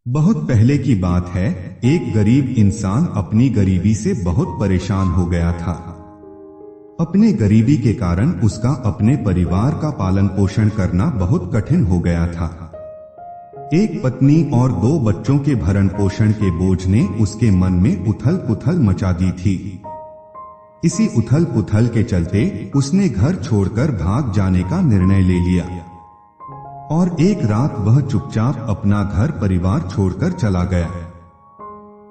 बहुत पहले की बात है। एक गरीब इंसान अपनी गरीबी से बहुत परेशान हो गया था। अपने गरीबी के कारण उसका अपने परिवार का पालन पोषण करना बहुत कठिन हो गया था। एक पत्नी और 2 बच्चों के भरण पोषण के बोझ ने उसके मन में उथल पुथल मचा दी थी। इसी उथल पुथल के चलते उसने घर छोड़कर भाग जाने का निर्णय ले लिया और एक रात वह चुपचाप अपना घर परिवार छोड़कर चला गया।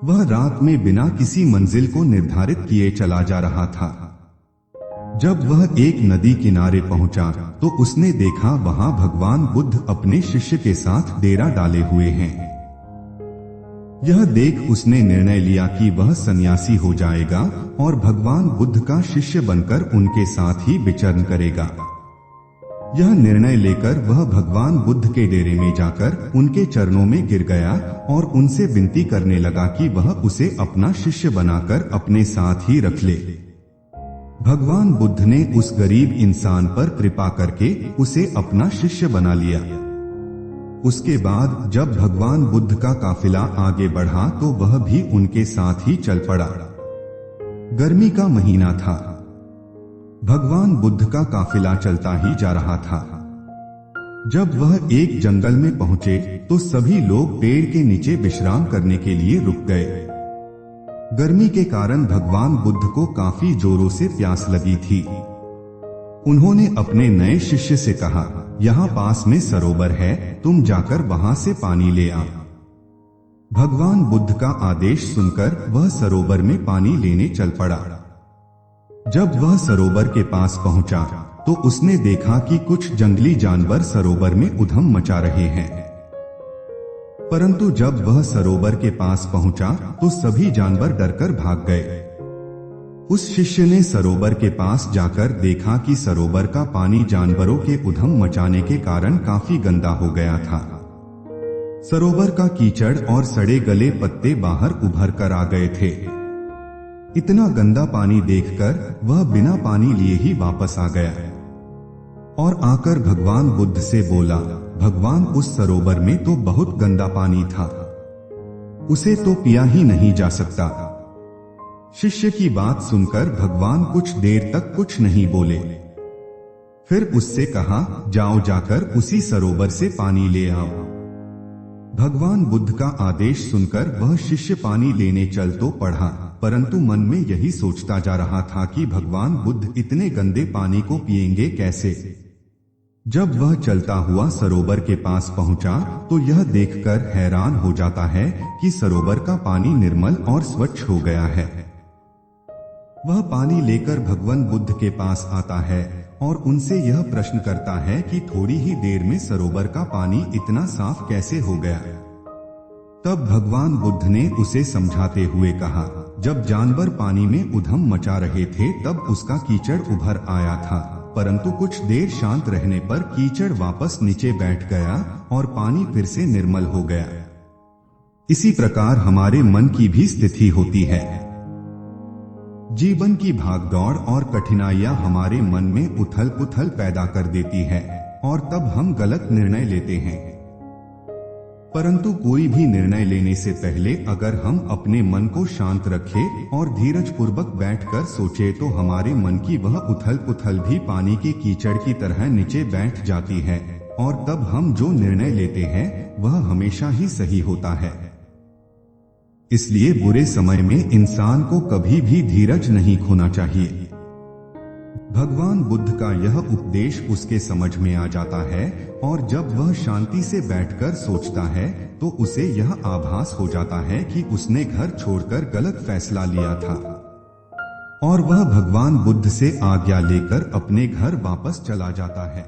वह रात में बिना किसी मंजिल को निर्धारित किए चला जा रहा था। जब वह एक नदी किनारे पहुंचा तो उसने देखा वहां भगवान बुद्ध अपने शिष्य के साथ डेरा डाले हुए हैं। यह देख उसने निर्णय लिया कि वह सन्यासी हो जाएगा और भगवान बुद्ध का शिष्य बनकर उनके साथ ही विचरण करेगा। यह निर्णय लेकर वह भगवान बुद्ध के डेरे में जाकर उनके चरणों में गिर गया और उनसे विनती करने लगा कि वह उसे अपना शिष्य बनाकर अपने साथ ही रख ले। भगवान बुद्ध ने उस गरीब इंसान पर कृपा करके उसे अपना शिष्य बना लिया। उसके बाद जब भगवान बुद्ध का काफिला आगे बढ़ा तो वह भी उनके साथ ही चल पड़ा। गर्मी का महीना था। भगवान बुद्ध का काफिला चलता ही जा रहा था। जब वह एक जंगल में पहुंचे तो सभी लोग पेड़ के नीचे विश्राम करने के लिए रुक गए। गर्मी के कारण भगवान बुद्ध को काफी जोरों से प्यास लगी थी। उन्होंने अपने नए शिष्य से कहा, यहाँ पास में सरोवर है, तुम जाकर वहां से पानी ले आओ। भगवान बुद्ध का आदेश सुनकर वह सरोवर में पानी लेने चल पड़ा। जब वह सरोवर के पास पहुंचा तो उसने देखा कि कुछ जंगली जानवर सरोवर में उधम मचा रहे हैं। परंतु जब वह सरोवर के पास पहुंचा तो सभी जानवर डरकर भाग गए। उस शिष्य ने सरोवर के पास जाकर देखा कि सरोवर का पानी जानवरों के उधम मचाने के कारण काफी गंदा हो गया था। सरोवर का कीचड़ और सड़े गले पत्ते बाहर उभर कर आ गए थे। इतना गंदा पानी देखकर वह बिना पानी लिए ही वापस आ गया और आकर भगवान बुद्ध से बोला, भगवान उस सरोवर में तो बहुत गंदा पानी था, उसे तो पिया ही नहीं जा सकता। शिष्य की बात सुनकर भगवान कुछ देर तक कुछ नहीं बोले। फिर उससे कहा, जाओ जाकर उसी सरोवर से पानी ले आओ। भगवान बुद्ध का आदेश सुनकर वह शिष्य पानी लेने चल तो पड़ा, परंतु मन में यही सोचता जा रहा था कि भगवान बुद्ध इतने गंदे पानी को पिएंगे कैसे। जब वह चलता हुआ सरोवर के पास पहुंचा तो यह देखकर हैरान हो जाता है कि सरोवर का पानी निर्मल और स्वच्छ हो गया है। वह पानी लेकर भगवान बुद्ध के पास आता है और उनसे यह प्रश्न करता है कि थोड़ी ही देर में सरोवर का पानी इतना साफ कैसे हो गया। तब भगवान बुद्ध ने उसे समझाते हुए कहा, जब जानवर पानी में उधम मचा रहे थे तब उसका कीचड़ उभर आया था, परंतु कुछ देर शांत रहने पर कीचड़ वापस नीचे बैठ गया और पानी फिर से निर्मल हो गया। इसी प्रकार हमारे मन की भी स्थिति होती है। जीवन की भागदौड़ और कठिनाइयां हमारे मन में उथल पुथल पैदा कर देती है और तब हम गलत निर्णय लेते हैं। परंतु कोई भी निर्णय लेने से पहले अगर हम अपने मन को शांत रखें और धीरज पूर्वक बैठकर सोचें तो हमारे मन की वह उथल पुथल भी पानी के कीचड़ की तरह नीचे बैठ जाती है और तब हम जो निर्णय लेते हैं वह हमेशा ही सही होता है। इसलिए बुरे समय में इंसान को कभी भी धीरज नहीं खोना चाहिए। भगवान बुद्ध का यह उपदेश उसके समझ में आ जाता है और जब वह शांति से बैठकर सोचता है तो उसे यह आभास हो जाता है कि उसने घर छोड़कर गलत फैसला लिया था और वह भगवान बुद्ध से आज्ञा लेकर अपने घर वापस चला जाता है।